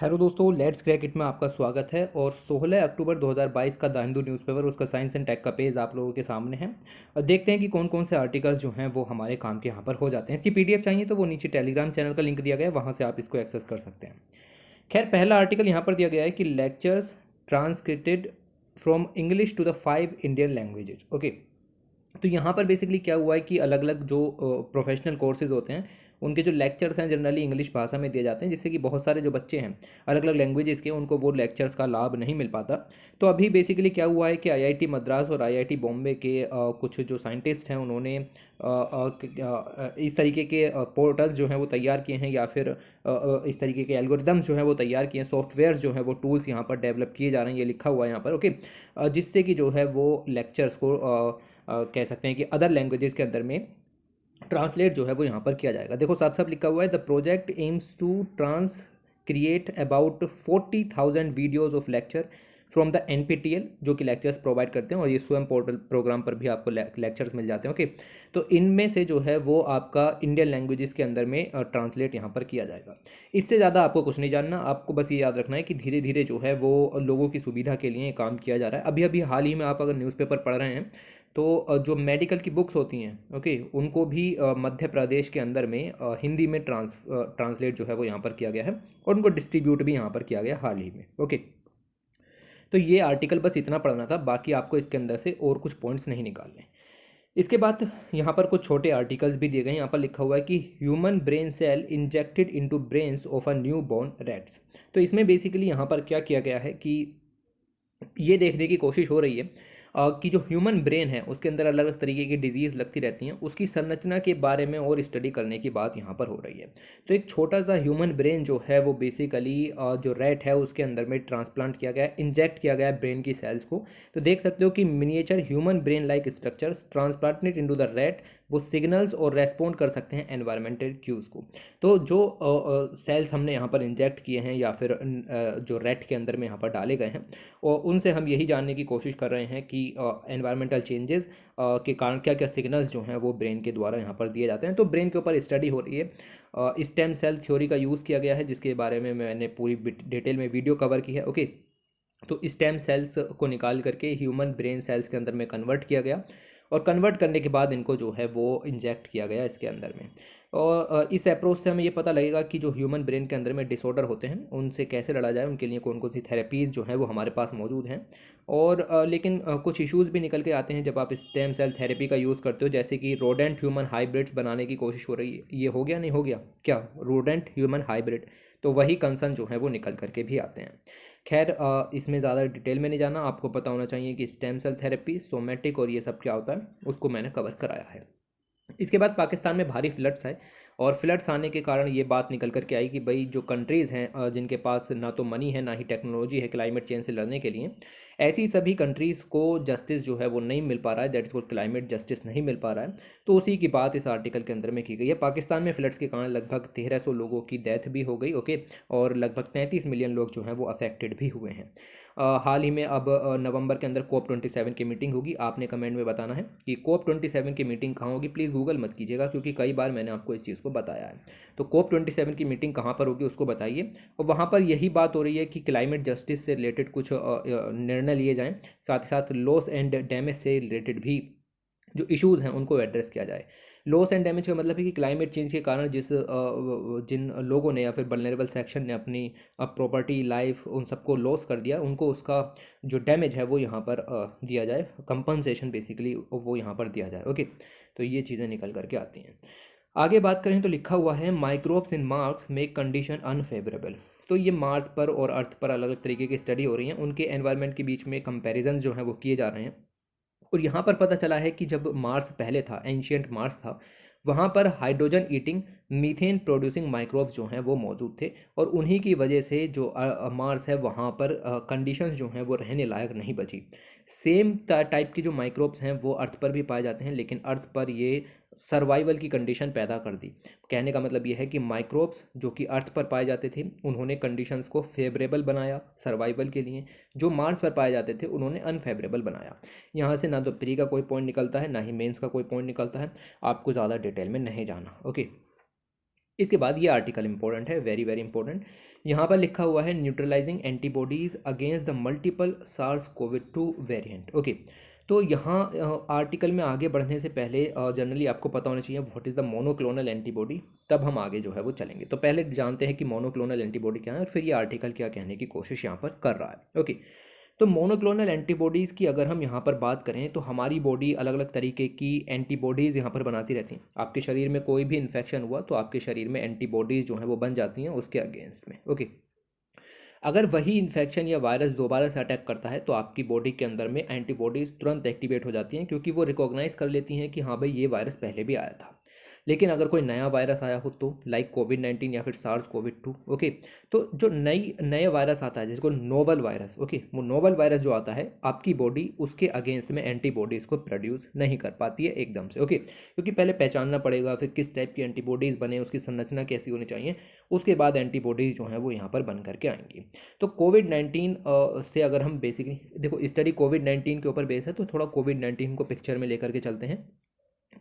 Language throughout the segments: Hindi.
हेलो दोस्तों, लेट्स क्रैक इट में आपका स्वागत है। और 16 अक्टूबर 2022 का द हिंदू न्यूज़पेपर, उसका साइंस एंड टेक का पेज आप लोगों के सामने है। और देखते हैं कि कौन कौन से आर्टिकल्स जो हैं वो हमारे काम के यहाँ पर हो जाते हैं। इसकी पीडीएफ चाहिए तो वो नीचे टेलीग्राम चैनल का लिंक दिया गया है, वहाँ से आप इसको एक्सेस कर सकते हैं। खैर, पहला आर्टिकल यहाँ पर दिया गया है कि lectures transcripted from English to the 5 Indian languages. Okay, तो यहाँ पर बेसिकली क्या हुआ है कि अलग अलग जो प्रोफेशनल कोर्सेज होते हैं उनके जो लेक्चर्स हैं जनरली इंग्लिश भाषा में दिए जाते हैं, जिससे कि बहुत सारे जो बच्चे हैं अलग अलग लैंग्वेजेस के, उनको वो लेक्चर्स का लाभ नहीं मिल पाता। तो अभी बेसिकली क्या हुआ है कि आईआईटी मद्रास और आईआईटी बॉम्बे के कुछ जो साइंटिस्ट हैं उन्होंने इस तरीके के पोर्टल्स जो हैं वो तैयार किए हैं, या फिर इस तरीके के एल्गोरिदम्स जो हैं वो तैयार किए हैं, सॉफ्टवेयर जो हैं वो टूल्स यहाँ पर डेवलप किए जा रहे हैं, ये लिखा हुआ है यहाँ पर। ओके, जिससे कि जो है वो लेक्चर्स को कह सकते हैं कि अदर लैंग्वेजेस के अंदर में ट्रांसलेट जो है वो यहाँ पर किया जाएगा। देखो साफ साफ लिखा हुआ है, the project aims to transcreate about 40,000 videos of lecture from the NPTEL, जो कि लेक्चर्स प्रोवाइड करते हैं, और ये स्वयं पोर्टल प्रोग्राम पर भी आपको लेक्चर्स मिल जाते हैं। ओके, तो इनमें से जो है वो आपका इंडियन लैंग्वेजेस के अंदर में ट्रांसलेट यहाँ पर किया जाएगा। इससे ज़्यादा आपको कुछ नहीं जानना, आपको बस ये याद रखना है कि धीरे धीरे जो है वो लोगों की सुविधा के लिए काम किया जा रहा है। अभी अभी हाल ही में आप अगर न्यूज़पेपर पढ़ रहे हैं तो जो मेडिकल की बुक्स होती हैं, ओके, उनको भी मध्य प्रदेश के अंदर में हिंदी में ट्रांसलेट जो है वो यहाँ पर किया गया है, और उनको डिस्ट्रीब्यूट भी यहाँ पर किया गया हाल ही में। ओके, तो ये आर्टिकल बस इतना पढ़ना था, बाकी आपको इसके अंदर से और कुछ पॉइंट्स नहीं निकालने। इसके बाद यहाँ पर कुछ छोटे आर्टिकल्स भी दिए गए हैं। यहाँ पर लिखा हुआ है कि human brain cell injected into brains of a newborn rats. तो इसमें बेसिकली यहाँ पर क्या किया गया है कि ये देखने की कोशिश हो रही है कि जो ह्यूमन ब्रेन है उसके अंदर अलग अलग तरीके की डिजीज़ लगती रहती हैं, उसकी संरचना के बारे में और स्टडी करने की बात यहाँ पर हो रही है। तो एक छोटा सा ह्यूमन ब्रेन जो है वो बेसिकली जो रैट है उसके अंदर में ट्रांसप्लांट किया गया है, इंजेक्ट किया गया है ब्रेन की सेल्स को। तो देख सकते हो कि miniature human brain like structures transplanted into the rat, वो सिग्नल्स और रेस्पॉन्ड कर सकते हैं एनवायरमेंटल क्यूज़ को। तो जो सेल्स हमने यहाँ पर इंजेक्ट किए हैं या फिर जो रैट के अंदर में यहाँ पर डाले गए हैं, और उनसे हम यही जानने की कोशिश कर रहे हैं कि एनवायरमेंटल चेंजेस के कारण क्या क्या सिग्नल्स जो हैं वो ब्रेन के द्वारा यहाँ पर दिए जाते हैं। तो ब्रेन के ऊपर स्टडी हो रही है, स्टेम सेल थ्योरी का यूज़ किया गया है, जिसके बारे में मैंने पूरी डिटेल में वीडियो कवर की है। ओके, तो स्टेम सेल्स को निकाल करके ह्यूमन ब्रेन सेल्स के अंदर में कन्वर्ट किया गया, और कन्वर्ट करने के बाद इनको जो है वो इंजेक्ट किया गया इसके अंदर में। और इस अप्रोच से हमें ये पता लगेगा कि जो ह्यूमन ब्रेन के अंदर में डिसऑर्डर होते हैं उनसे कैसे लड़ा जाए, उनके लिए कौन कौन सी थेरेपीज़ जो हैं वो हमारे पास मौजूद हैं। और लेकिन कुछ इश्यूज़ भी निकल के आते हैं जब आप स्टेम सेल थेरेपी का यूज़ करते हो, जैसे कि रोडेंट ह्यूमन हाइब्रिड्स बनाने की कोशिश हो रही है। ये हो गया नहीं हो गया क्या, रोडेंट ह्यूमन हाइब्रिड, तो वही कंसर्न जो है वो निकल करके भी आते हैं। खैर, इसमें ज़्यादा डिटेल में नहीं जाना, आपको पता होना चाहिए कि स्टेम सेल थेरेपी, सोमेटिक और ये सब क्या होता है, उसको मैंने कवर कराया है। इसके बाद पाकिस्तान में भारी फ्लड्स आए, और फ्लड्स आने के कारण ये बात निकल कर के आई कि भाई जो कंट्रीज़ हैं जिनके पास ना तो मनी है ना ही टेक्नोलॉजी है क्लाइमेट चेंज से लड़ने के लिए, ऐसी सभी कंट्रीज़ को जस्टिस जो है वो नहीं मिल पा रहा है, that is called climate justice नहीं मिल पा रहा है। तो उसी की बात इस आर्टिकल के अंदर में की गई है। पाकिस्तान में फ्लड्स के कारण लगभग 1300 लोगों की डेथ भी हो गई। ओके, और लगभग 33 मिलियन लोग जो हैं वो अफेक्टेड भी हुए हैं। हाल ही में अब नवंबर के अंदर COP27 की मीटिंग होगी। आपने कमेंट में बताना है कि COP27 की मीटिंग कहाँ होगी। प्लीज़ गूगल मत कीजिएगा, क्योंकि कई बार मैंने आपको इस चीज़ को बताया है। तो COP27 की मीटिंग कहाँ पर होगी उसको बताइए, और वहाँ पर यही बात हो रही है कि क्लाइमेट जस्टिस से रिलेटेड कुछ निर्णय लिए जाएँ, साथ ही साथ लॉस एंड डैमेज से रिलेटेड भी जो इश्यूज़ हैं उनको एड्रेस किया जाए। लॉस एंड डैमेज का मतलब है कि क्लाइमेट चेंज के कारण जिन लोगों ने या फिर वल्नरेबल सेक्शन ने अपनी प्रॉपर्टी, लाइफ, उन सबको लॉस कर दिया, उनको उसका जो डैमेज है वो यहाँ पर दिया जाए, कंपनसेशन बेसिकली वो यहाँ पर दिया जाए। ओके, तो ये चीज़ें निकल करके आती हैं। आगे बात करें तो लिखा हुआ है, microbes in Mars make condition unfavourable. तो ये मार्स पर और अर्थ पर अलग अलग तरीके की स्टडी हो रही हैं, उनके एनवायरनमेंट के बीच में कंपैरिजन जो है वो किए जा रहे हैं। और यहाँ पर पता चला है कि जब मार्स पहले था, एंशियंट मार्स था, वहाँ पर hydrogen eating methane producing microbes जो हैं वो मौजूद थे, और उन्हीं की वजह से जो मार्स है वहाँ पर कंडीशंस जो हैं वो रहने लायक नहीं बची। सेम टाइप की जो माइक्रोब्स हैं वो अर्थ पर भी पाए जाते हैं, लेकिन अर्थ पर ये सर्वाइवल की कंडीशन पैदा कर दी। कहने का मतलब ये है कि माइक्रोब्स जो कि अर्थ पर पाए जाते थे उन्होंने कंडीशंस को फेवरेबल बनाया सर्वाइवल के लिए, जो मार्स पर पाए जाते थे उन्होंने अनफेवरेबल बनाया। यहाँ से ना तो प्री का कोई पॉइंट निकलता है ना ही मेंस का कोई पॉइंट निकलता है, आपको ज़्यादा डिटेल में नहीं जाना। ओके, इसके बाद ये आर्टिकल इंपॉर्टेंट है, वेरी वेरी इंपॉर्टेंट। यहाँ पर लिखा हुआ है neutralising antibodies against the multiple SARS COVID 2 variant. Okay, तो यहाँ आर्टिकल में आगे बढ़ने से पहले जनरली आपको पता होना चाहिए what is the monoclonal antibody, तब हम आगे जो है वो चलेंगे। तो पहले जानते हैं कि मोनोक्लोनल एंटीबॉडी क्या है और फिर ये आर्टिकल क्या कहने की कोशिश यहाँ पर कर रहा है। ओके, तो मोनोक्लोनल एंटीबॉडीज़ की अगर हम यहाँ पर बात करें तो हमारी बॉडी अलग अलग तरीके की एंटीबॉडीज़ यहाँ पर बनाती रहती हैं। आपके शरीर में कोई भी इन्फेक्शन हुआ तो आपके शरीर में एंटीबॉडीज़ जो हैं वो बन जाती हैं उसके अगेंस्ट में। ओके, अगर वही इन्फेक्शन या वायरस दोबारा से अटैक करता है तो आपकी बॉडी के अंदर में एंटीबॉडीज़ तुरंत एक्टिवेट हो जाती हैं, क्योंकि वो रिकॉग्नाइज कर लेती हैं कि हाँ भाई ये वायरस पहले भी आया था। लेकिन अगर कोई नया वायरस आया हो तो लाइक कोविड 19 या फिर सार्स कोविड 2, ओके, तो जो नए वायरस आता है जिसको नोवल वायरस, ओके, वो नोवल वायरस जो आता है आपकी बॉडी उसके अगेंस्ट में एंटीबॉडीज़ को प्रोड्यूस नहीं कर पाती है एकदम से। ओके, क्योंकि पहले पहचानना पड़ेगा फिर किस टाइप की एंटीबॉडीज़ बने, उसकी संरचना कैसी होनी चाहिए, उसके बाद एंटीबॉडीज़ जो हैं वो यहाँ पर बन करके आएंगी। तो कोविड 19 से अगर हम बेसिकली देखो, स्टडी कोविड 19 के ऊपर बेस है, तो थोड़ा कोविड 19 को पिक्चर में लेकर के चलते हैं।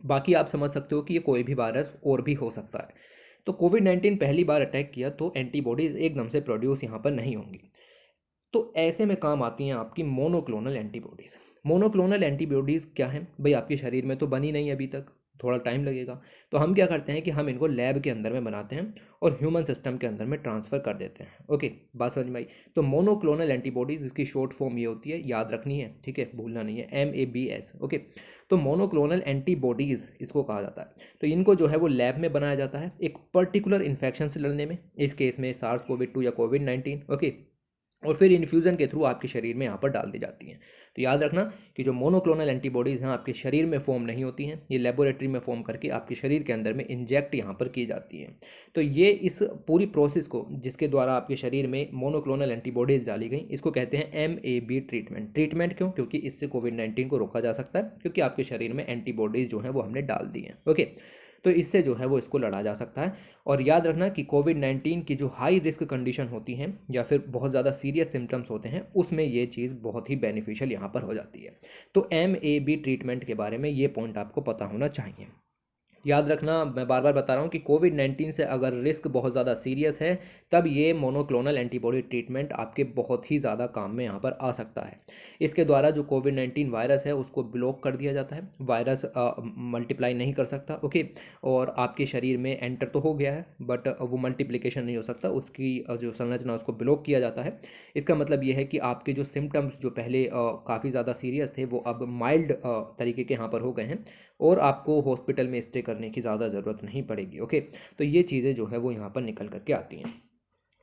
बाकी आप समझ सकते हो कि ये कोई भी वायरस और भी हो सकता है। तो कोविड 19 पहली बार अटैक किया तो एंटीबॉडीज़ एकदम से प्रोड्यूस यहाँ पर नहीं होंगी। तो ऐसे में काम आती हैं आपकी मोनोक्लोनल एंटीबॉडीज़। मोनोक्लोनल एंटीबॉडीज़ क्या हैं भाई? आपके शरीर में तो बनी नहीं अभी तक, थोड़ा टाइम लगेगा। तो हम क्या करते हैं कि हम इनको लैब के अंदर में बनाते हैं और ह्यूमन सिस्टम के अंदर में ट्रांसफ़र कर देते हैं। ओके, बात समझ में आई? तो मोनोक्लोनल एंटीबॉडीज़, इसकी शॉर्ट फॉर्म ये होती है, याद रखनी है, ठीक है, भूलना नहीं है, MABS। ओके, तो मोनोक्लोनल एंटीबॉडीज़ इसको कहा जाता है। तो इनको जो है वो लैब में बनाया जाता है एक पर्टिकुलर इन्फेक्शन से लड़ने में, इस केस में सार्स कोविड 2 या कोविड 19। ओके, और फिर इन्फ्यूज़न के थ्रू आपके शरीर में यहाँ पर डाल दी जाती हैं। तो याद रखना कि जो मोनोक्लोनल एंटीबॉडीज़ हैं आपके शरीर में फॉर्म नहीं होती हैं, ये लेबोरेटरी में फॉर्म करके आपके शरीर के अंदर में इंजेक्ट यहाँ पर की जाती हैं। तो ये इस पूरी प्रोसेस को जिसके द्वारा आपके शरीर में मोनोक्लोनल एंटीबॉडीज़ डाली गई, इसको कहते हैं MAB ट्रीटमेंट। ट्रीटमेंट क्यों? क्योंकि इससे कोविड 19 को रोका जा सकता है, क्योंकि आपके शरीर में एंटीबॉडीज़ जो हैं वो हमने डाल दी हैं। ओके, तो इससे जो है वो इसको लड़ा जा सकता है। और याद रखना कि कोविड 19 की जो हाई रिस्क कंडीशन होती हैं या फिर बहुत ज़्यादा सीरियस सिम्टम्स होते हैं, उसमें ये चीज़ बहुत ही बेनिफिशियल यहाँ पर हो जाती है। तो MAB ट्रीटमेंट के बारे में ये पॉइंट आपको पता होना चाहिए। याद रखना, मैं बार बार बता रहा हूँ कि कोविड 19 से अगर रिस्क बहुत ज़्यादा सीरियस है तब ये मोनोक्लोनल एंटीबॉडी ट्रीटमेंट आपके बहुत ही ज़्यादा काम में यहाँ पर आ सकता है। इसके द्वारा जो कोविड 19 वायरस है उसको ब्लॉक कर दिया जाता है, वायरस मल्टीप्लाई नहीं कर सकता। ओके, और आपके शरीर में एंटर तो हो गया है बट वो मल्टीप्लिकेशन नहीं हो सकता, उसकी जो संरचना उसको ब्लॉक किया जाता है। इसका मतलब ये है कि आपके जो सिम्टम्स जो पहले काफ़ी ज़्यादा सीरियस थे वो अब माइल्ड तरीके के यहाँ पर हो गए हैं और आपको हॉस्पिटल में स्टे करने की ज़्यादा ज़रूरत नहीं पड़ेगी। ओके, तो ये चीज़ें जो है वो यहाँ पर निकल करके आती हैं।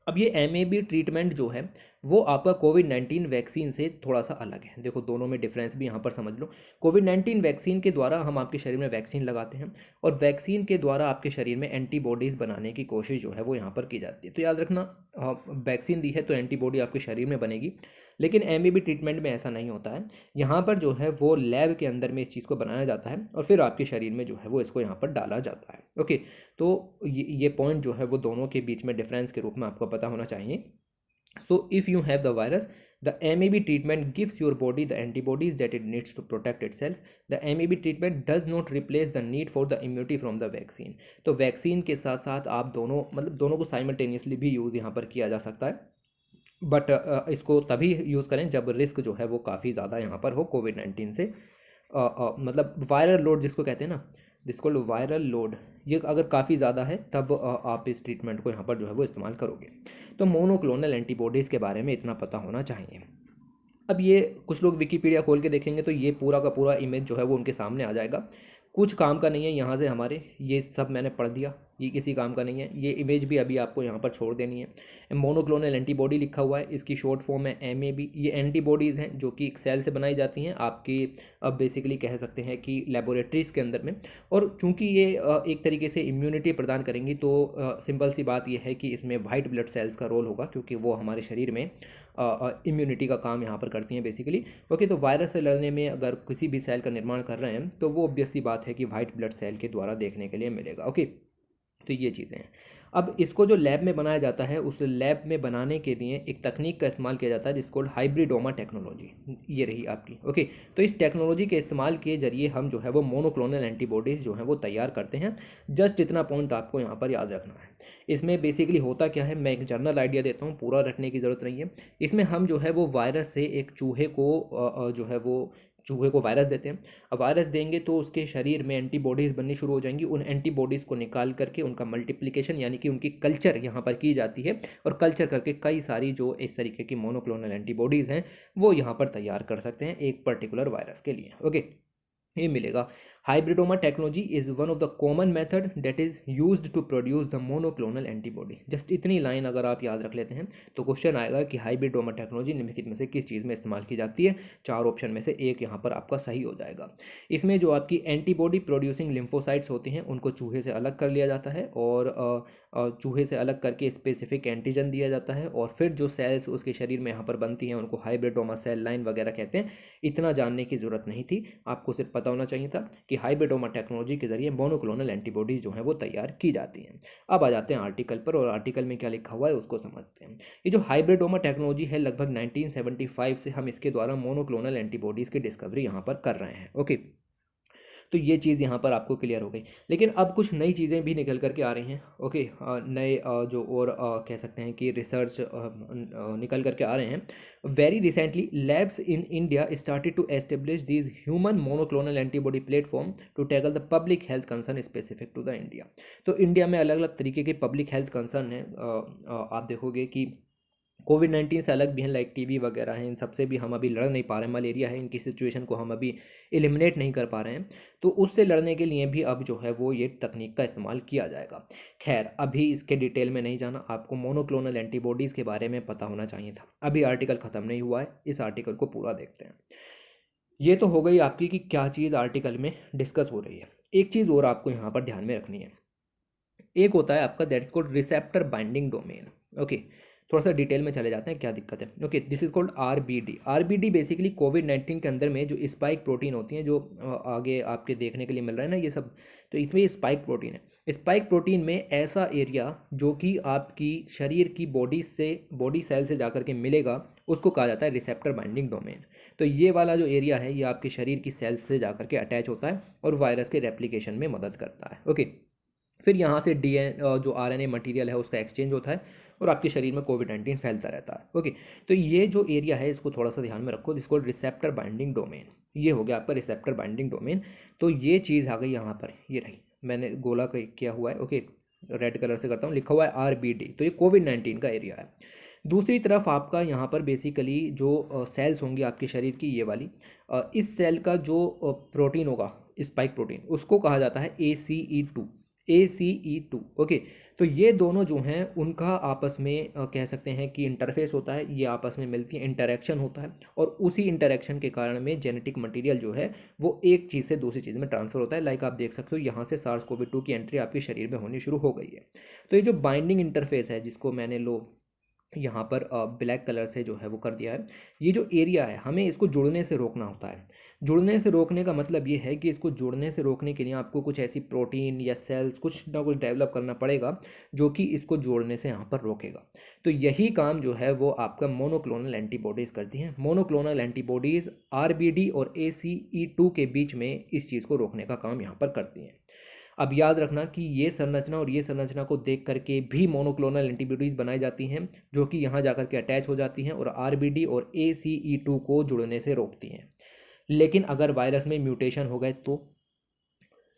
अब ये MAB ट्रीटमेंट जो है वो आपका कोविड 19 वैक्सीन से थोड़ा सा अलग है। देखो, दोनों में डिफरेंस भी यहाँ पर समझ लो। कोविड 19 वैक्सीन के द्वारा हम आपके शरीर में वैक्सीन लगाते हैं और वैक्सीन के द्वारा आपके शरीर में एंटीबॉडीज़ बनाने की कोशिश जो है वो यहाँ पर की जाती है। तो याद रखना, वैक्सीन दी है तो एंटीबॉडी आपके शरीर में बनेगी, लेकिन MAB ट्रीटमेंट में ऐसा नहीं होता है। यहाँ पर जो है वो लैब के अंदर में इस चीज़ को बनाया जाता है और फिर आपके शरीर में जो है वो इसको यहाँ पर डाला जाता है। ओके, तो ये पॉइंट जो है वो दोनों के बीच में डिफरेंस के रूप में आपको पता होना चाहिए। So if you have the virus, the MAB treatment gives your body the antibodies that it needs to protect itself. The MAB treatment does not replace the need for the immunity from the vaccine. तो वैक्सीन के साथ साथ आप दोनों, मतलब दोनों को साइमल्टेनियसली भी यूज़ यहाँ पर किया जा सकता है, बट इसको तभी यूज़ करें जब रिस्क जो है वो काफ़ी ज़्यादा यहाँ पर हो कोविड 19 से। मतलब वायरल लोड जिसको कहते हैं ना, जिसको वायरल लोड, ये अगर काफ़ी ज़्यादा है तब आप इस ट्रीटमेंट को यहाँ पर जो है वो इस्तेमाल करोगे। तो मोनोक्लोनल एंटीबॉडीज़ के बारे में इतना पता होना चाहिए। अब ये कुछ लोग विकीपीडिया खोल के देखेंगे तो ये पूरा का पूरा इमेज जो है वो उनके सामने आ जाएगा। कुछ काम का नहीं है यहाँ से हमारे, ये सब मैंने पढ़ दिया, ये किसी काम का नहीं है। ये इमेज भी अभी आपको यहाँ पर छोड़ देनी है। मोनोक्लोनल एंटीबॉडी लिखा हुआ है, इसकी शॉर्ट फॉर्म है MAB। ये एंटीबॉडीज़ हैं जो कि एक सेल से बनाई जाती हैं आपकी, अब बेसिकली कह सकते हैं कि लेबोरेटरीज़ के अंदर में। और चूंकि ये एक तरीके से इम्यूनिटी प्रदान करेंगी तो सिंपल सी बात यह है कि इसमें वाइट ब्लड सेल्स का रोल होगा, क्योंकि वो हमारे शरीर में इम्यूनिटी का काम यहाँ पर करती हैं बेसिकली। ओके, तो वायरस से लड़ने में अगर किसी भी सेल का निर्माण कर रहे हैं तो वो ऑब्वियस सी बात है कि वाइट ब्लड सेल के द्वारा देखने के लिए मिलेगा। ओके, तो ये चीज़ें हैं। अब इसको जो लैब में बनाया जाता है, उस लैब में बनाने के लिए एक तकनीक का इस्तेमाल किया जाता है जिसको हाइब्रिडोमा टेक्नोलॉजी, ये रही आपकी। ओके, तो इस टेक्नोलॉजी के इस्तेमाल के जरिए हम जो है वो मोनोक्लोनल एंटीबॉडीज़ जो है वो तैयार करते हैं। जस्ट इतना पॉइंट आपको यहाँ पर याद रखना है। इसमें बेसिकली होता क्या है, मैं एक जनरल आइडिया देता हूँ, पूरा रटने की ज़रूरत नहीं है। इसमें हम जो है वो वायरस से एक चूहे को जो है वो चूहे को वायरस देते हैं। अब वायरस देंगे तो उसके शरीर में एंटीबॉडीज़ बननी शुरू हो जाएंगी। उन एंटीबॉडीज़ को निकाल करके उनका मल्टीप्लिकेशन यानी कि उनकी कल्चर यहाँ पर की जाती है, और कल्चर करके कई सारी जो इस तरीके की मोनोक्लोनल एंटीबॉडीज़ हैं वो यहाँ पर तैयार कर सकते हैं एक पर्टिकुलर वायरस के लिए। ओके, ये मिलेगा। Hybridoma technology is one of the common method that is used to produce the monoclonal antibody. Just इतनी लाइन अगर आप याद रख लेते हैं तो क्वेश्चन आएगा कि हाइब्रिडोमा टेक्नोलॉजी निम्नलिखित में से किस चीज़ में इस्तेमाल की जाती है। चार ऑप्शन में से एक यहाँ पर आपका सही हो जाएगा। इसमें जो आपकी एंटीबॉडी प्रोड्यूसिंग लिम्फोसाइट्स होती हैं उनको चूहे से अलग कर लिया जाता है, और चूहे से अलग करके स्पेसिफिक एंटीजन दिया जाता है, और फिर जो सेल्स उसके शरीर में यहाँ पर बनती हैं उनको हाइब्रिडोमा सेल लाइन वगैरह कहते हैं। इतना जानने की ज़रूरत नहीं थी, आपको सिर्फ पता होना चाहिए था कि हाइब्रिडोमा टेक्नोलॉजी के जरिए मोनोक्लोनल एंटीबॉडीज़ जो हैं वो तैयार की जाती हैं। अब आ जाते हैं आर्टिकल पर, और आर्टिकल में क्या लिखा हुआ है उसको समझते हैं। ये जो हाइब्रिडोमा टेक्नोलॉजी है, लगभग 1975 से हम इसके द्वारा मोनोक्लोनल एंटीबॉडीज़ की डिस्कवरी यहाँ पर कर रहे हैं। ओके, तो ये चीज़ यहाँ पर आपको क्लियर हो गई। लेकिन अब कुछ नई चीज़ें भी निकल करके आ रही हैं। ओके, नए जो और कह सकते हैं कि रिसर्च निकल करके आ रहे हैं। Very recently labs in India started to establish these human monoclonal antibody platform to tackle the public health concern specific to the India. तो इंडिया में अलग अलग तरीके के पब्लिक हेल्थ कंसर्न हैं। आप देखोगे कि कोविड-19 से अलग भी हैं, लाइक टीबी वगैरह हैं, इन सबसे भी हम अभी लड़ नहीं पा रहे हैं। मलेरिया है, इनकी सिचुएशन को हम अभी एलिमिनेट नहीं कर पा रहे हैं। तो उससे लड़ने के लिए भी अब जो है वो ये तकनीक का इस्तेमाल किया जाएगा। खैर, अभी इसके डिटेल में नहीं जाना, आपको मोनोक्लोनल एंटीबॉडीज़ के बारे में पता होना चाहिए था। अभी आर्टिकल ख़त्म नहीं हुआ है, इस आर्टिकल को पूरा देखते हैं। ये तो हो गई आपकी कि क्या चीज़ आर्टिकल में डिस्कस हो रही है। एक चीज़ और आपको यहाँ पर ध्यान में रखनी है। एक होता है आपका that's called receptor binding domain. Okay, थोड़ा सा डिटेल में चले जाते हैं क्या दिक्कत है। Okay, this is called RBD. RBD basically कोविड-19 के अंदर में जो स्पाइक प्रोटीन होती हैं, जो आगे आपके देखने के लिए मिल रहा है ना ये सब, तो इसमें ये स्पाइक प्रोटीन है। स्पाइक प्रोटीन में ऐसा एरिया जो कि आपकी शरीर की बॉडी सेल से जाकर के मिलेगा, उसको कहा जाता है रिसेप्टर बाइंडिंग डोमेन। तो ये वाला जो एरिया है ये आपके शरीर की सेल्स से जाकर के अटैच होता है और वायरस के रेप्लिकेशन में मदद करता है। ओके, फिर यहाँ से जो आरएनए मटेरियल है उसका एक्सचेंज होता है और आपके शरीर में कोविड-19 फैलता रहता है। ओके, तो ये जो एरिया है इसको थोड़ा सा ध्यान में रखो, जिसको रिसेप्टर बाइंडिंग डोमेन। ये हो गया आपका रिसेप्टर बाइंडिंग डोमेन। तो ये चीज़ आ गई यहाँ पर, ये रही, मैंने गोला किया हुआ है। ओके, रेड कलर से करता हूँ, लिखा हुआ है आरबीडी। तो ये कोविड-19 का एरिया है। दूसरी तरफ आपका यहाँ पर बेसिकली जो सेल्स होंगी आपके शरीर की, ये वाली, इस सेल का जो प्रोटीन होगा, स्पाइक प्रोटीन, उसको कहा जाता है ACE2। ACE2। ओके, तो ये दोनों जो हैं उनका आपस में कह सकते हैं कि इंटरफेस होता है, ये आपस में मिलती है, इंटरेक्शन होता है, और उसी इंटरेक्शन के कारण में जेनेटिक मटेरियल जो है वो एक चीज़ से दूसरी चीज़ में ट्रांसफ़र होता है। लाइक आप देख सकते हो यहाँ से SARS-CoV-2 की एंट्री आपके शरीर में होनी शुरू हो गई है। तो ये जो बाइंडिंग इंटरफेस है, जिसको मैंने यहाँ पर ब्लैक कलर से जो है वो कर दिया है, ये जो एरिया है हमें इसको जुड़ने से रोकना होता है। जुड़ने से रोकने का मतलब ये है कि इसको जुड़ने से रोकने के लिए आपको कुछ ऐसी प्रोटीन या सेल्स कुछ ना कुछ डेवलप करना पड़ेगा जो कि इसको जोड़ने से यहाँ पर रोकेगा। तो यही काम जो है वो आपका मोनोक्लोनल एंटीबॉडीज़ करती हैं। मोनोक्लोनल एंटीबॉडीज़ आरबीडी और ACE2 के बीच में इस चीज़ को रोकने का काम यहाँ पर करती हैं। अब याद रखना कि ये संरचना और ये संरचना को देख करके भी मोनोक्लोनल एंटीबॉडीज़ बनाई जाती हैं, जो कि यहाँ जाकर के अटैच हो जाती हैं और आरबीडी और ACE2 को जुड़ने से रोकती हैं। लेकिन अगर वायरस में म्यूटेशन हो गए तो,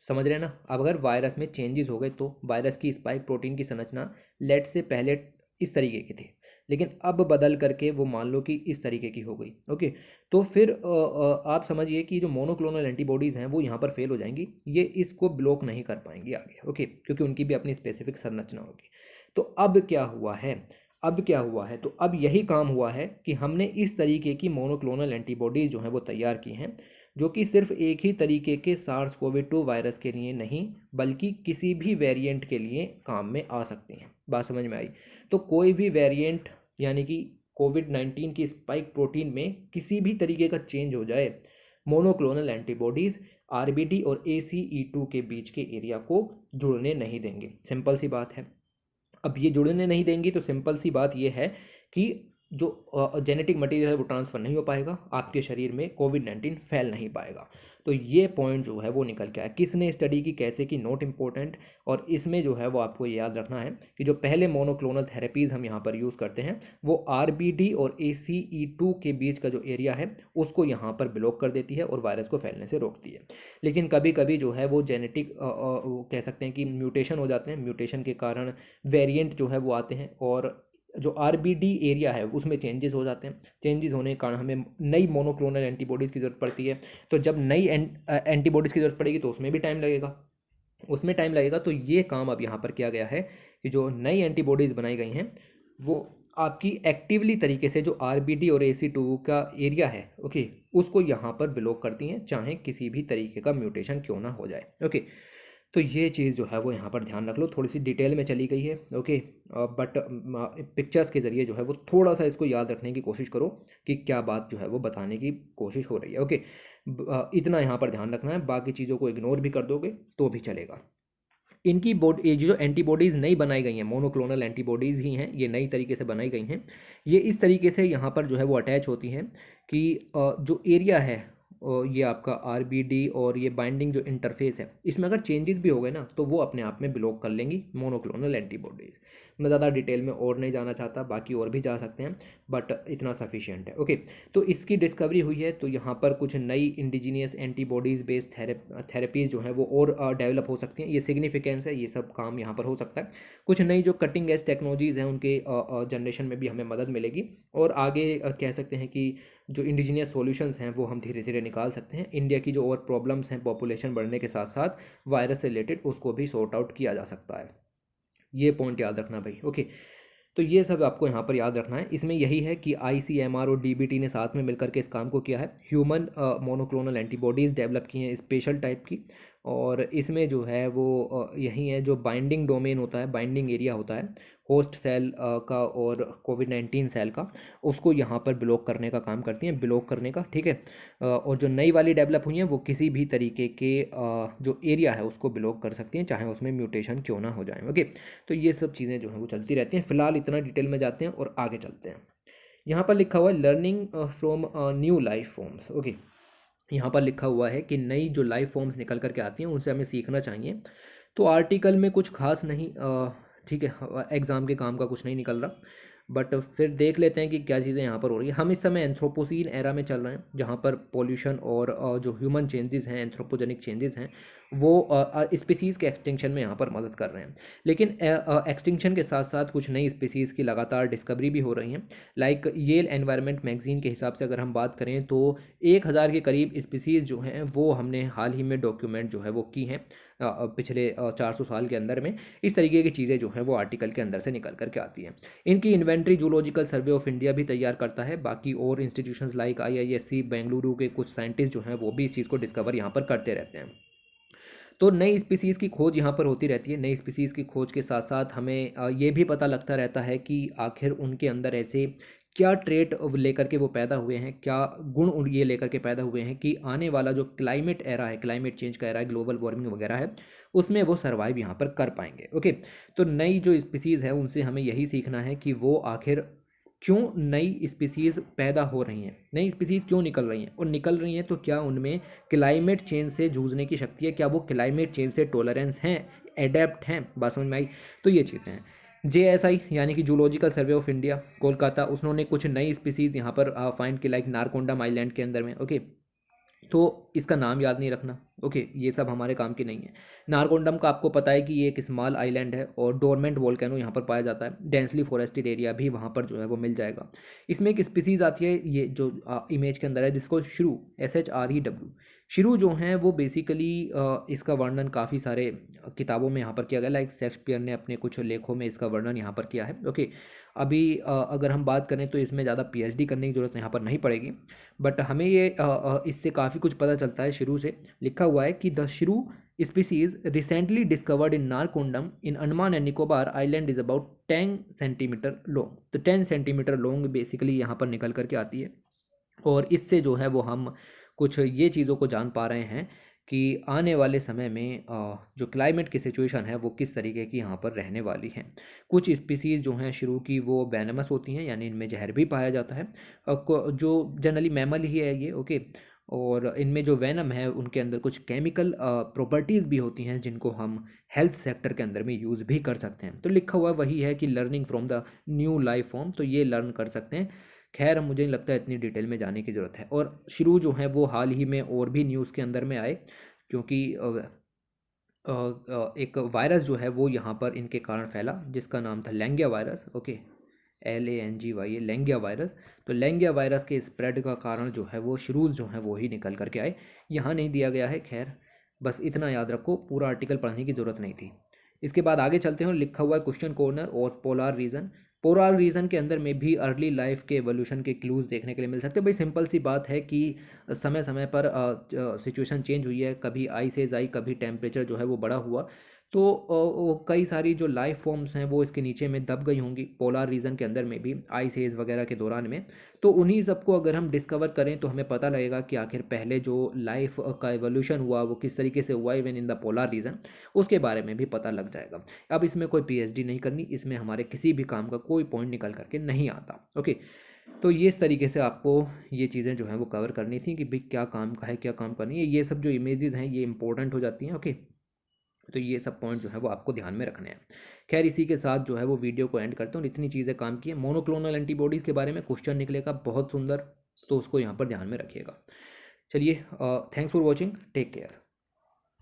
समझ रहे हैं ना, अब अगर वायरस में चेंजेस हो गए तो वायरस की स्पाइक प्रोटीन की संरचना लेट से पहले इस तरीके की थी, लेकिन अब बदल करके वो मान लो कि इस तरीके की हो गई। ओके, तो फिर आप समझिए कि जो मोनोक्लोनल एंटीबॉडीज़ हैं वो यहाँ पर फेल हो जाएंगी, ये इसको ब्लॉक नहीं कर पाएंगी आगे। ओके, क्योंकि उनकी भी अपनी स्पेसिफिक संरचना होगी। तो अब क्या हुआ है, अब क्या हुआ है, तो अब यही काम हुआ है कि हमने इस तरीके की मोनोक्लोनल एंटीबॉडीज़ जो हैं वो तैयार की हैं, जो कि सिर्फ एक ही तरीके के SARS-CoV-2 वायरस के लिए नहीं बल्कि किसी भी वेरिएंट के लिए काम में आ सकती हैं। बात समझ में आई? तो कोई भी वेरिएंट यानी कि कोविड-19 की स्पाइक प्रोटीन में किसी भी तरीके का चेंज हो जाए, मोनोक्लोनल एंटीबॉडीज़ आरबीडी और ACE2 के बीच के एरिया को जुड़ने नहीं देंगे। सिंपल सी बात है। अब ये जुड़ने नहीं देंगी तो सिंपल सी बात ये है कि जो जेनेटिक मटेरियल है वो ट्रांसफ़र नहीं हो पाएगा, आपके शरीर में कोविड-19 फैल नहीं पाएगा। तो ये पॉइंट जो है वो निकल के आया। किसने स्टडी की, कैसे की, नॉट इम्पोर्टेंट। और इसमें जो है वो आपको ये याद रखना है कि जो पहले मोनोक्लोनल थेरेपीज़ हम यहाँ पर यूज़ करते हैं वो आरबीडी और ACE2 के बीच का जो एरिया है उसको यहाँ पर ब्लॉक कर देती है और वायरस को फैलने से रोकती है। लेकिन कभी कभी जो है वो जेनेटिक कह सकते हैं कि म्यूटेशन हो जाते हैं, म्यूटेशन के कारण वेरिएंट जो है वो आते हैं और जो आरबीडी एरिया है उसमें चेंजेस हो जाते हैं। चेंजेस होने के कारण हमें नई मोनोक्लोनल एंटीबॉडीज़ की ज़रूरत पड़ती है। तो जब नई एंटीबॉडीज़ की ज़रूरत पड़ेगी तो उसमें भी टाइम लगेगा, उसमें टाइम लगेगा। तो ये काम अब यहाँ पर किया गया है कि जो नई एंटीबॉडीज़ बनाई गई हैं वो आपकी एक्टिवली तरीके से जो आरबीडी और AC2 का एरिया है, ओके, उसको यहाँ पर ब्लॉक करती हैं, चाहे किसी भी तरीके का म्यूटेशन क्यों ना हो जाए। ओके, तो ये चीज़ जो है वो यहाँ पर ध्यान रख लो। थोड़ी सी डिटेल में चली गई है, ओके, बट पिक्चर्स के ज़रिए जो है वो थोड़ा सा इसको याद रखने की कोशिश करो कि क्या बात जो है वो बताने की कोशिश हो रही है। ओके, इतना यहाँ पर ध्यान रखना है, बाकी चीज़ों को इग्नोर भी कर दोगे तो भी चलेगा। इनकी ये जो एंटीबॉडीज़ नई बनाई गई हैं, मोनोक्लोनल एंटीबॉडीज़ ही हैं, ये नई तरीके से बनाई गई हैं। ये इस तरीके से यहाँ पर जो है वो अटैच होती हैं कि जो एरिया है ये आपका आरबीडी और ये बाइंडिंग जो इंटरफेस है इसमें अगर चेंजेस भी हो गए ना तो वो अपने आप में ब्लॉक कर लेंगी मोनोक्लोनल एंटीबॉडीज़। मैं ज़्यादा डिटेल में और नहीं जाना चाहता, बाकी और भी जा सकते हैं बट इतना सफिशिएंट है। ओके, तो इसकी डिस्कवरी हुई है तो यहाँ पर कुछ नई इंडिजीनियस एंटीबॉडीज़ बेस्ड थेरेपीज़ जो है वो और डेवलप हो सकती हैं। ये सिग्निफिकेंस है, ये सब काम यहाँ पर हो सकता है। कुछ नई जो कटिंग एज टेक्नोलॉजीज़ हैं उनके जनरेशन में भी हमें मदद मिलेगी और आगे कह सकते हैं कि जो इंडिजीनियस सॉल्यूशंस हैं वो हम धीरे धीरे निकाल सकते हैं। इंडिया की जो और प्रॉब्लम्स हैं पॉपुलेशन बढ़ने के साथ साथ वायरस से रिलेटेड उसको भी सॉर्ट आउट किया जा सकता है। ये पॉइंट याद रखना भाई। ओके, तो ये सब आपको यहाँ पर याद रखना है। इसमें यही है कि ICMR और DBT ने साथ में मिलकर के इस काम को किया है। ह्यूमन मोनोक्लोनल एंटीबॉडीज़ डेवलप की हैं स्पेशल टाइप की, और इसमें जो है वो यही है जो बाइंडिंग डोमेन होता है, बाइंडिंग एरिया होता है होस्ट सेल का और कोविड-19 सेल का, उसको यहाँ पर ब्लॉक करने का काम करती हैं, ब्लॉक करने का, ठीक है। और जो नई वाली डेवलप हुई हैं वो किसी भी तरीके के जो एरिया है उसको ब्लॉक कर सकती हैं, चाहे उसमें म्यूटेशन क्यों ना हो जाए। ओके, तो ये सब चीज़ें जो हैं वो चलती रहती हैं। फिलहाल इतना डिटेल में जाते हैं और आगे चलते हैं। यहाँ पर लिखा हुआ है learning from new life forms. Okay, यहाँ पर लिखा हुआ है कि नई जो लाइफ फॉर्म्स निकल करके आती हैं उनसे हमें सीखना चाहिए। तो आर्टिकल में कुछ खास नहीं, ठीक है, एग्ज़ाम के काम का कुछ नहीं निकल रहा, बट फिर देख लेते हैं कि क्या चीज़ें यहाँ पर हो रही है। हम इस समय एंथ्रोपोसीन एरा में चल रहे हैं जहाँ पर पॉल्यूशन और जो ह्यूमन चेंजेस हैं, एंथ्रोपोजेनिक चेंजेस हैं, वो स्पीसीज़ के एक्सटिंक्शन में यहाँ पर मदद कर रहे हैं। लेकिन एक्सटिंक्शन के साथ साथ कुछ नई स्पीसीज़ की लगातार डिस्कवरी भी हो रही हैं। लाइक येल एनवायरनमेंट मैगजीन के हिसाब से अगर हम बात करें तो 1000 के करीब स्पीसीज़ जो हैं वो हमने हाल ही में डॉक्यूमेंट जो है वो की हैं पिछले 400 साल के अंदर में। इस तरीके की चीज़ें जो हैं वो आर्टिकल के अंदर से निकल करके आती हैं। इनकी inventory zoological survey of India भी तैयार करता है। बाकी और इंस्टीट्यूशंस लाइक IISc बेंगलुरु के कुछ साइंटिस्ट जो हैं वो भी इस चीज़ को डिस्कवर यहाँ पर करते रहते हैं। तो नई स्पीसीज़ की खोज यहाँ पर होती रहती है। नई स्पीसीज़ की खोज के साथ साथ हमें ये भी पता लगता रहता है कि आखिर उनके अंदर ऐसे क्या ट्रेट लेकर के वो पैदा हुए हैं, क्या गुण ये लेकर के पैदा हुए हैं कि आने वाला जो क्लाइमेट एरा है, क्लाइमेट चेंज का एरा है, ग्लोबल वार्मिंग वगैरह है, उसमें वो सर्वाइव यहाँ पर कर पाएंगे। ओके, तो नई जो स्पीसीज़ है उनसे हमें यही सीखना है कि वो आखिर क्यों नई स्पीसीज़ पैदा हो रही हैं, नई स्पीसीज़ क्यों निकल रही हैं, और निकल रही हैं तो क्या उनमें क्लाइमेट चेंज से जूझने की शक्ति है, क्या वो क्लाइमेट चेंज से टॉलरेंस हैं, एडेप्ट हैं। बात समझ में आई? तो ये चीज़ें हैं। JSI यानी कि zoological survey of India Kolkata, उन्होंने कुछ नई स्पीसीज़ यहाँ पर फाइंड की, लाइक नारकोंडम आइलैंड के अंदर में। ओके, तो इसका नाम याद नहीं रखना। ओके, ये सब हमारे काम की नहीं है। नारकोंडम का आपको पता है कि ये एक स्मॉल आइलैंड है और डोरमेंट वोल्केनो यहाँ पर पाया जाता है। डेंसली फॉरेस्टेड एरिया भी वहाँ पर जो है वो मिल जाएगा। इसमें एक स्पीसीज़ आती है, ये जो इमेज के अंदर है, जिसको श्रू, SHREW, श्रू जो हैं वो बेसिकली इसका वर्णन काफ़ी सारे किताबों में यहाँ पर किया गया। लाइक शेक्सपियर ने अपने कुछ लेखों में इसका वर्णन यहाँ पर किया है। ओके, अभी अगर हम बात करें तो इसमें ज़्यादा PhD करने की ज़रूरत यहाँ पर नहीं पड़ेगी, बट हमें ये इससे काफ़ी कुछ पता चलता है। शुरू से लिखा हुआ है कि द श्रू species recently discovered in Narcondam in Andaman and Nicobar island is about 10 centimetre long. तो 10 सेंटीमीटर लॉन्ग बेसिकली यहाँ पर निकल करके आती है, और इससे जो है वो हम कुछ ये चीज़ों को जान पा रहे हैं कि आने वाले समय में जो क्लाइमेट की सिचुएशन है वो किस तरीके की यहाँ पर रहने वाली है। कुछ स्पीसीज़ जो हैं शुरू की वो वेनमस होती हैं, यानी इनमें जहर भी पाया जाता है। जो जनरली मैमल ही है ये, ओके। और इनमें जो वेनम है उनके अंदर कुछ केमिकल प्रॉपर्टीज़ भी होती हैं जिनको हम हेल्थ सेक्टर के अंदर में यूज़ भी कर सकते हैं। तो लिखा हुआ वही है कि learning from the new life form, तो ये लर्न कर सकते हैं। खैर मुझे नहीं लगता इतनी डिटेल में जाने की ज़रूरत है। और शुरू जो है वो हाल ही में और भी न्यूज़ के अंदर में आए, क्योंकि एक वायरस जो है वो यहाँ पर इनके कारण फैला जिसका नाम था Langya virus, okay. LANGY, Langya virus. तो लेंगिया वायरस के स्प्रेड का कारण जो है वो शुरूज जो है वो ही निकल करके आए। यहाँ नहीं दिया गया है, खैर बस इतना याद रखो, पूरा आर्टिकल पढ़ने की ज़रूरत नहीं थी। इसके बाद आगे चलते हैं, लिखा हुआ है क्वेश्चन कॉर्नर और पोलार रीजन। पोलार रीजन के अंदर में भी अर्ली लाइफ के एवोल्यूशन के क्लूज देखने के लिए मिल सकते हैं। भाई सिंपल सी बात है कि समय समय पर सिचुएशन चेंज हुई है, कभी आइस एज आई, कभी टेम्परेचर जो है वो बड़ा हुआ, तो वो कई सारी जो लाइफ फॉर्म्स हैं वो इसके नीचे में दब गई होंगी पोलार रीजन के अंदर में भी आइस एज वगैरह के दौरान में। तो उन्हीं सबको अगर हम डिस्कवर करें तो हमें पता लगेगा कि आखिर पहले जो लाइफ का एवोल्यूशन हुआ वो किस तरीके से हुआ even in the polar reason, उसके बारे में भी पता लग जाएगा। अब इसमें कोई PhD नहीं करनी, इसमें हमारे किसी भी काम का कोई पॉइंट निकल करके नहीं आता, ओके। तो ये इस तरीके से आपको ये चीज़ें जो हैं वो कवर करनी थी कि भाई क्या काम का है, क्या काम का नहीं है। ये सब जो इमेजेस हैं ये इंपॉर्टेंट हो जाती हैं, ओके। तो ये सब पॉइंट जो है वो आपको ध्यान में रखने हैं। खैर इसी के साथ जो है वो वीडियो को एंड करते हैं, और इतनी चीज़ें काम की हैं। मोनोक्लोनल एंटीबॉडीज़ के बारे में क्वेश्चन निकलेगा बहुत सुंदर, तो उसको यहाँ पर ध्यान में रखिएगा। चलिए, thanks for watching, take care.